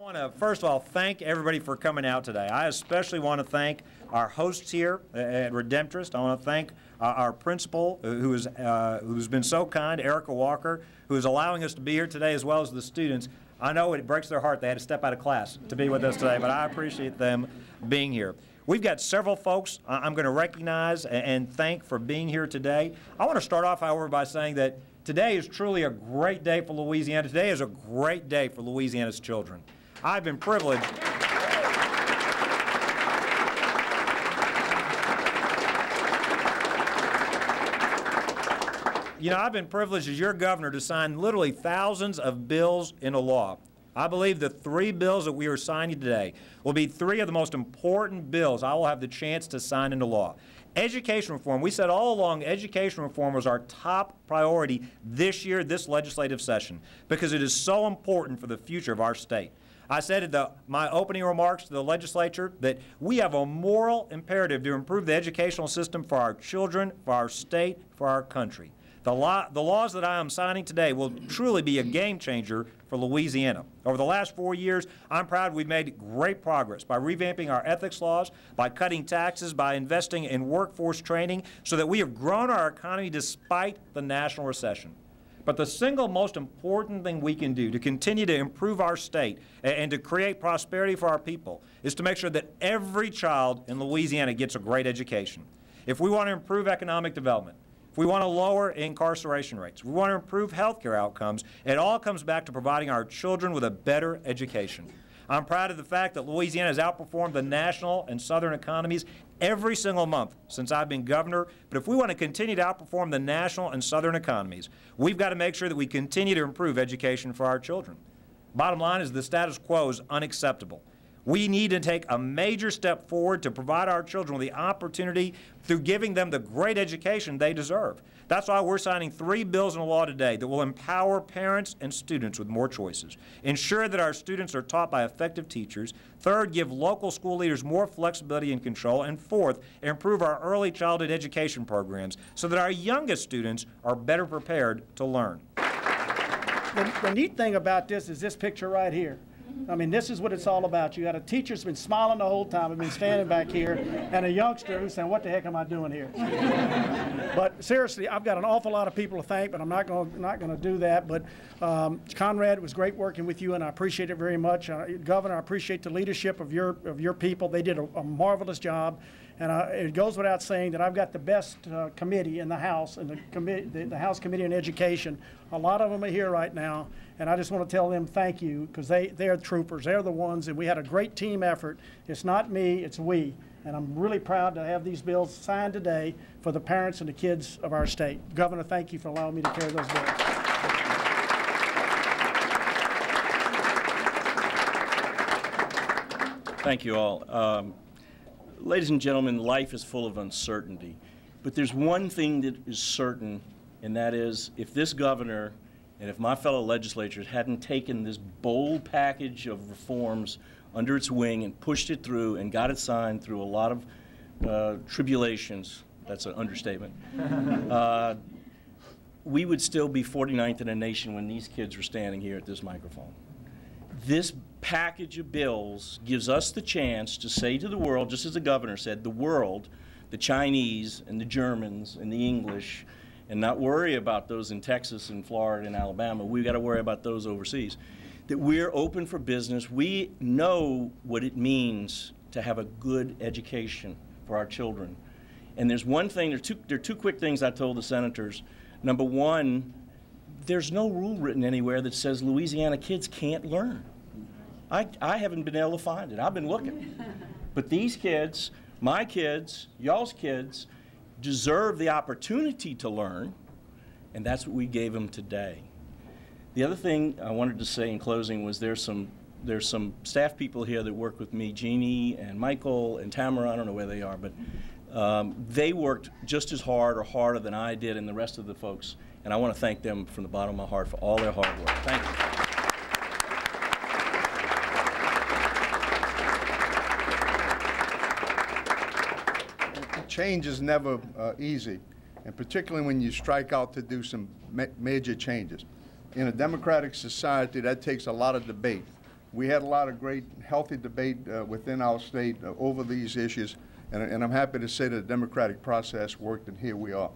I want to first of all thank everybody for coming out today. I especially want to thank our hosts here at Redemptorist. I want to thank our principal, who's been so kind, Erica Walker, who is allowing us to be here today, as well as the students. I know it breaks their heart they had to step out of class to be with us today, but I appreciate them being here. We've got several folks I'm going to recognize and thank for being here today. I want to start off, however, by saying that today is truly a great day for Louisiana. Today is a great day for Louisiana's children. I've been privileged. You know, I've been privileged as your governor to sign literally thousands of bills into law. I believe the 3 bills that we are signing today will be 3 of the most important bills I will have the chance to sign into law. Education reform, we said all along education reform was our top priority this year, this legislative session, because it is so important for the future of our state. I said in my opening remarks to the legislature that we have a moral imperative to improve the educational system for our children, for our state, for our country. The laws that I am signing today will truly be a game changer for Louisiana. Over the last 4 years, I'm proud we've made great progress by revamping our ethics laws, by cutting taxes, by investing in workforce training, so that we have grown our economy despite the national recession. But the single most important thing we can do to continue to improve our state and to create prosperity for our people is to make sure that every child in Louisiana gets a great education. If we want to improve economic development, if we want to lower incarceration rates, if we want to improve health care outcomes, it all comes back to providing our children with a better education. I'm proud of the fact that Louisiana has outperformed the national and southern economies every single month since I've been governor. But if we want to continue to outperform the national and southern economies, we've got to make sure that we continue to improve education for our children. Bottom line is the status quo is unacceptable. We need to take a major step forward to provide our children with the opportunity through giving them the great education they deserve. That's why we're signing 3 bills into law today that will empower parents and students with more choices, ensure that our students are taught by effective teachers, third, give local school leaders more flexibility and control, and fourth, improve our early childhood education programs so that our youngest students are better prepared to learn. The neat thing about this is this picture right here. I mean, this is what it's all about. You got a teacher who's been smiling the whole time, I've been standing back here, and a youngster who's saying, what the heck am I doing here? But seriously, I've got an awful lot of people to thank, but I'm not going to do that. But Conrad, it was great working with you, and I appreciate it very much. Governor, I appreciate the leadership of your people. They did a marvelous job. And it goes without saying that I've got the best committee in the House, and the House Committee on Education. A lot of them are here right now, and I just want to tell them thank you, because they're troopers. They're the ones, and we had a great team effort. It's not me, it's we. And I'm really proud to have these bills signed today for the parents and the kids of our state. Governor, thank you for allowing me to carry those bills. Thank you all. Ladies and gentlemen, life is full of uncertainty, but there's one thing that is certain, and that is if this governor and if my fellow legislators hadn't taken this bold package of reforms under its wing and pushed it through and got it signed through a lot of tribulations, that's an understatement, we would still be 49th in the nation when these kids were standing here at this microphone. This package of bills gives us the chance to say to the world, just as the governor said, the world, the Chinese and the Germans and the English, and not worry about those in Texas and Florida and Alabama. We've got to worry about those overseas. That we're open for business. We know what it means to have a good education for our children. And there's one thing, there are two quick things I told the senators. Number one, there's no rule written anywhere that says Louisiana kids can't learn. I haven't been able to find it. I've been looking. But these kids, my kids, y'all's kids, deserve the opportunity to learn, and that's what we gave them today. The other thing I wanted to say in closing was there's some staff people here that work with me, Jeannie and Michael and Tamara, I don't know where they are, but they worked just as hard or harder than I did and the rest of the folks, and I want to thank them from the bottom of my heart for all their hard work. Thank you. Change is never easy, and particularly when you strike out to do some major changes. In a democratic society, that takes a lot of debate. We had a lot of great, healthy debate within our state over these issues, and I'm happy to say that the democratic process worked, and here we are.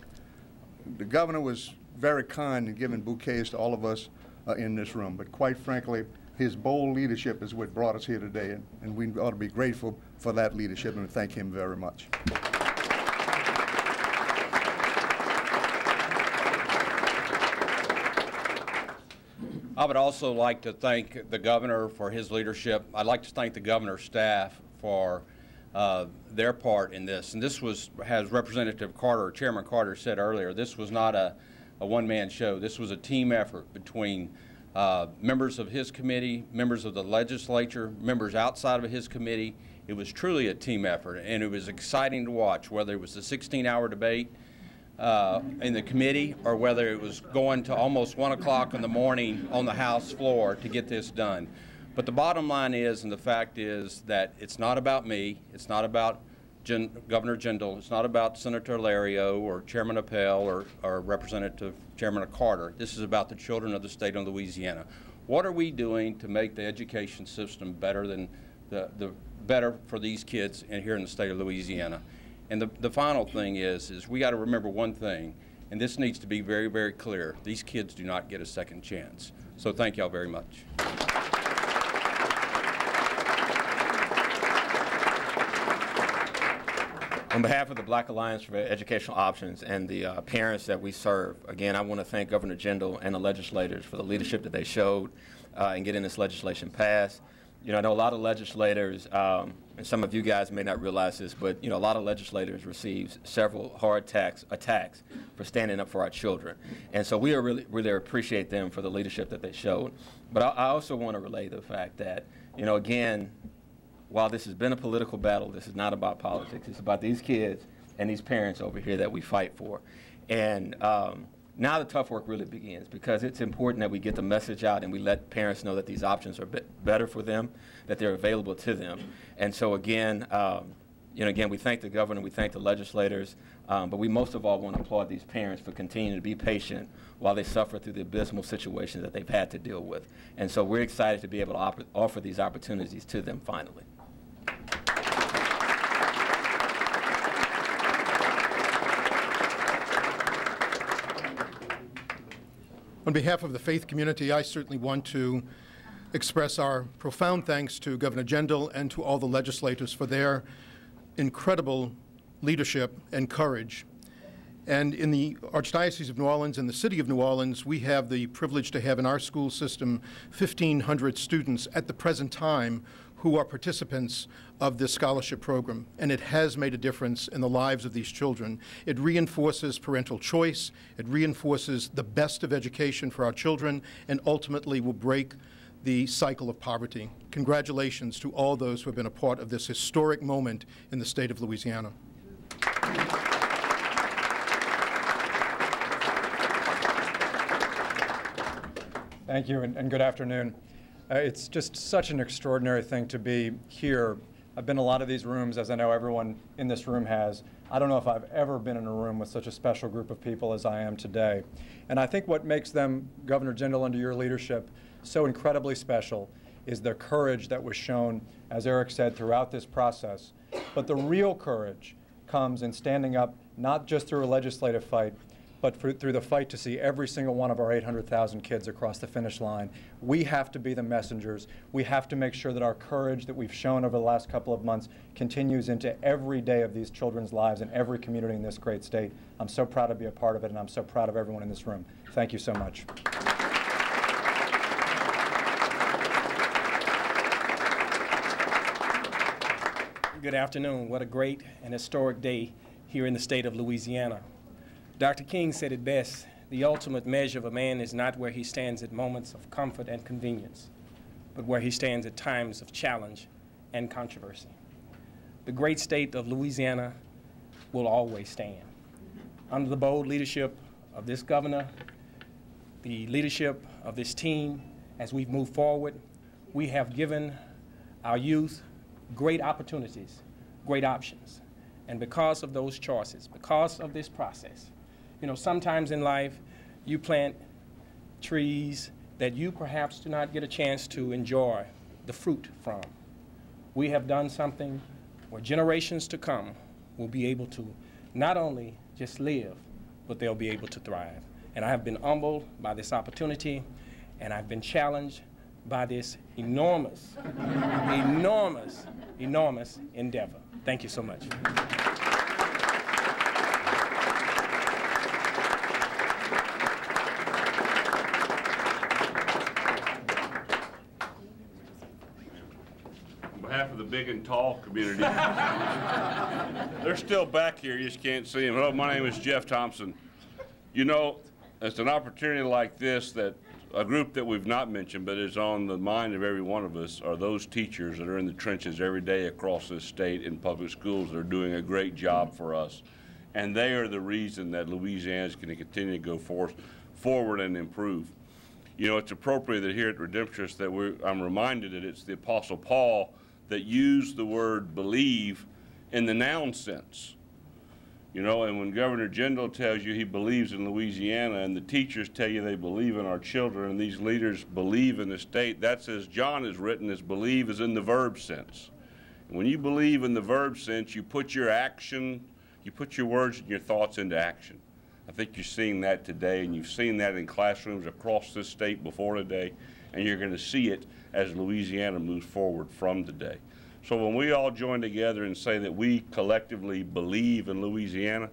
The governor was very kind in giving bouquets to all of us in this room, but quite frankly, his bold leadership is what brought us here today, and we ought to be grateful for that leadership and thank him very much. I would also like to thank the governor for his leadership. I'd like to thank the governor's staff for their part in this. And this was, as Representative Carter, Chairman Carter said earlier, this was not a one-man show. This was a team effort between members of his committee, members of the legislature, members outside of his committee. It was truly a team effort, and it was exciting to watch, whether it was the 16-hour debate in the committee or whether it was going to almost 1 o'clock in the morning on the House floor to get this done. But the bottom line is, and the fact is, that it's not about me, it's not about Governor Jindal, it's not about Senator Lario or Chairman Appel or Representative Chairman Carter. This is about the children of the state of Louisiana. What are we doing to make the education system better than better for these kids here in the state of Louisiana? And the final thing is we got to remember one thing, and this needs to be very, very clear. These kids do not get a second chance. So thank y'all very much. On behalf of the Black Alliance for Educational Options and the parents that we serve, again, I want to thank Governor Jindal and the legislators for the leadership that they showed in getting this legislation passed. You know, I know a lot of legislators, and some of you guys may not realize this, but, you know, a lot of legislators received several hard attacks for standing up for our children. And so we really appreciate them for the leadership that they showed. But I also want to relay the fact that, you know, again, while this has been a political battle, this is not about politics. It's about these kids and these parents over here that we fight for. And now the tough work really begins, because it's important that we get the message out and we let parents know that these options are better for them, that they're available to them. And so again, you know, again, we thank the governor, we thank the legislators, but we most of all want to applaud these parents for continuing to be patient while they suffer through the abysmal situations that they've had to deal with. And so we're excited to be able to offer these opportunities to them finally. On behalf of the faith community, I certainly want to express our profound thanks to Governor Jindal and to all the legislators for their incredible leadership and courage. And in the Archdiocese of New Orleans and the City of New Orleans, we have the privilege to have in our school system 1,500 students at the present time who are participants of this scholarship program, and it has made a difference in the lives of these children. It reinforces parental choice, it reinforces the best of education for our children, and ultimately will break the cycle of poverty. Congratulations to all those who have been a part of this historic moment in the state of Louisiana. Thank you, and good afternoon. It's just such an extraordinary thing to be here. I've been in a lot of these rooms, as I know everyone in this room has. I don't know if I've ever been in a room with such a special group of people as I am today. And I think what makes them, Governor Jindal, under your leadership, so incredibly special is the courage that was shown, as Eric said, throughout this process. But the real courage comes in standing up, not just through a legislative fight, but through the fight to see every single one of our 800,000 kids across the finish line. We have to be the messengers. We have to make sure that our courage that we've shown over the last couple of months continues into every day of these children's lives in every community in this great state. I'm so proud to be a part of it, and I'm so proud of everyone in this room. Thank you so much. Good afternoon. What a great and historic day here in the state of Louisiana. Dr. King said it best: the ultimate measure of a man is not where he stands at moments of comfort and convenience, but where he stands at times of challenge and controversy. The great state of Louisiana will always stand. Under the bold leadership of this governor, the leadership of this team, as we've moved forward, we have given our youth great opportunities, great options. And because of those choices, because of this process, you know, sometimes in life, you plant trees that you perhaps do not get a chance to enjoy the fruit from. We have done something where generations to come will be able to not only just live, but they'll be able to thrive. And I have been humbled by this opportunity, and I've been challenged by this enormous, enormous endeavor. Thank you so much. On behalf of the big and tall community, they're still back here, you just can't see them. Hello, my name is Jeff Thompson. You know, it's an opportunity like this that a group that we've not mentioned but is on the mind of every one of us are those teachers that are in the trenches every day across this state in public schools that are doing a great job for us. And they are the reason that Louisiana is going to continue to go forward and improve. You know, it's appropriate that here at Redemptress that I'm reminded that it's the Apostle Paul that used the word believe in the noun sense. You know, and when Governor Jindal tells you he believes in Louisiana and the teachers tell you they believe in our children and these leaders believe in the state, that's as John has written, as believe is in the verb sense. And when you believe in the verb sense, you put your action, you put your words and your thoughts into action. I think you're seeing that today, and you've seen that in classrooms across this state before today, and you're going to see it as Louisiana moves forward from today. So when we all join together and say that we collectively believe in Louisiana,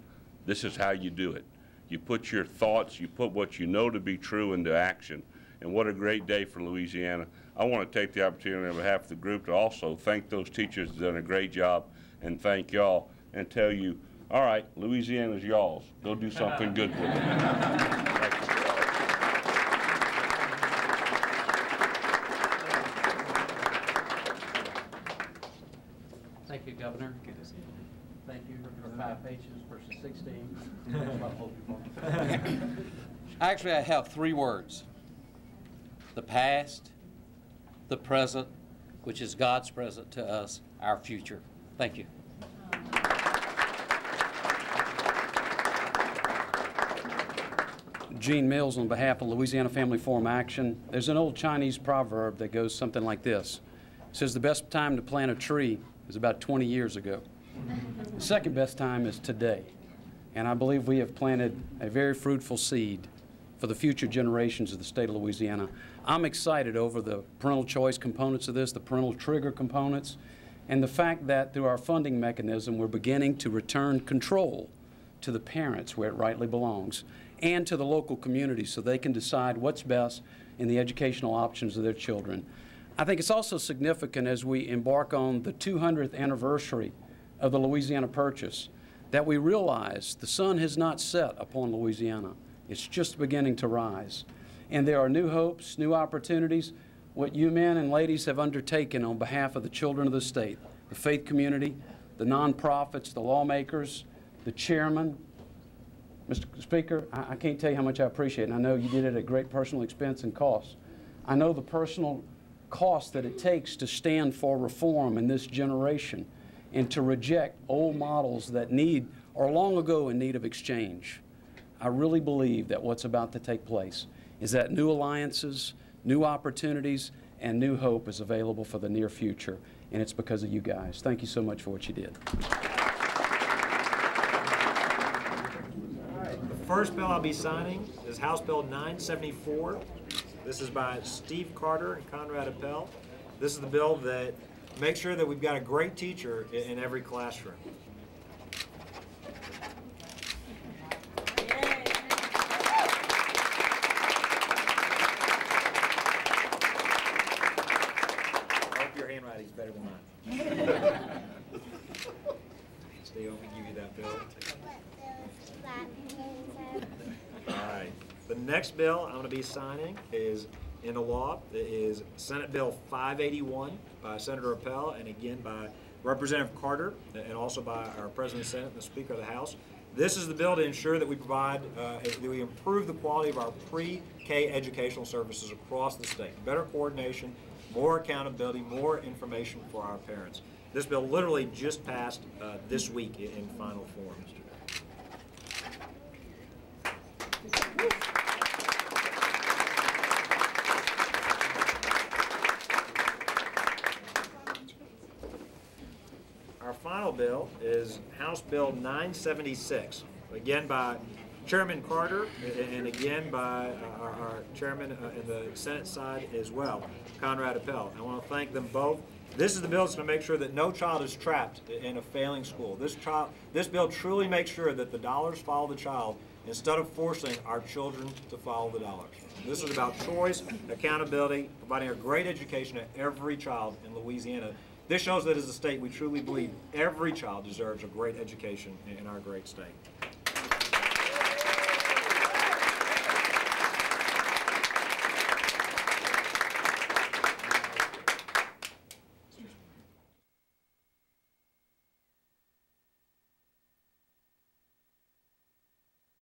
this is how you do it. You put your thoughts, you put what you know to be true into action. And what a great day for Louisiana. I want to take the opportunity on behalf of the group to also thank those teachers that have done a great job and thank y'all and tell you, all right, Louisiana's y'all's. Go do something good with it. Thank you. Thank you, Governor. Thank you for 5 pages versus 16. Actually, I have 3 words. The past, the present, which is God's present to us, our future. Thank you. Gene Mills on behalf of Louisiana Family Forum Action. There's an old Chinese proverb that goes something like this. It says the best time to plant a tree is about 20 years ago. The second best time is today. And I believe we have planted a very fruitful seed for the future generations of the state of Louisiana. I'm excited over the parental choice components of this, the parental trigger components, and the fact that through our funding mechanism, we're beginning to return control to the parents where it rightly belongs and to the local community so they can decide what's best in the educational options of their children. I think it's also significant as we embark on the 200th anniversary of the Louisiana Purchase that we realize the sun has not set upon Louisiana. It's just beginning to rise. And there are new hopes, new opportunities, what you men and ladies have undertaken on behalf of the children of the state, the faith community, the nonprofits, the lawmakers, the chairman. Mr. Speaker, I can't tell you how much I appreciate it, and I know you did it at great personal expense and cost. I know the personal cost that it takes to stand for reform in this generation and to reject old models that are long ago in need of exchange. I really believe that what's about to take place is that new alliances, new opportunities, and new hope is available for the near future, and it's because of you guys. Thank you so much for what you did. The first bill I'll be signing is House Bill 974. This is by Steve Carter and Conrad Appel. This is the bill that makes sure that we've got a great teacher in every classroom. I hope your handwriting's better than mine. Steve, let me give you that bill. All right. The next bill I'm going to be signing is into law. It is Senate Bill 581 by Senator Appel and again by Representative Carter and also by our President of the Senate and the Speaker of the House. This is the bill to ensure that we provide, that we improve the quality of our pre-K educational services across the state. Better coordination, more accountability, more information for our parents. This bill literally just passed this week in final form. bill is House Bill 976, again by Chairman Carter, and again by our chairman in the Senate side as well, Conrad Appel. I want to thank them both. This is the bill that's going to make sure that no child is trapped in a failing school. This bill truly makes sure that the dollars follow the child instead of forcing our children to follow the dollars. This is about choice, accountability, providing a great education to every child in Louisiana. This shows that as a state we truly believe every child deserves a great education in our great state.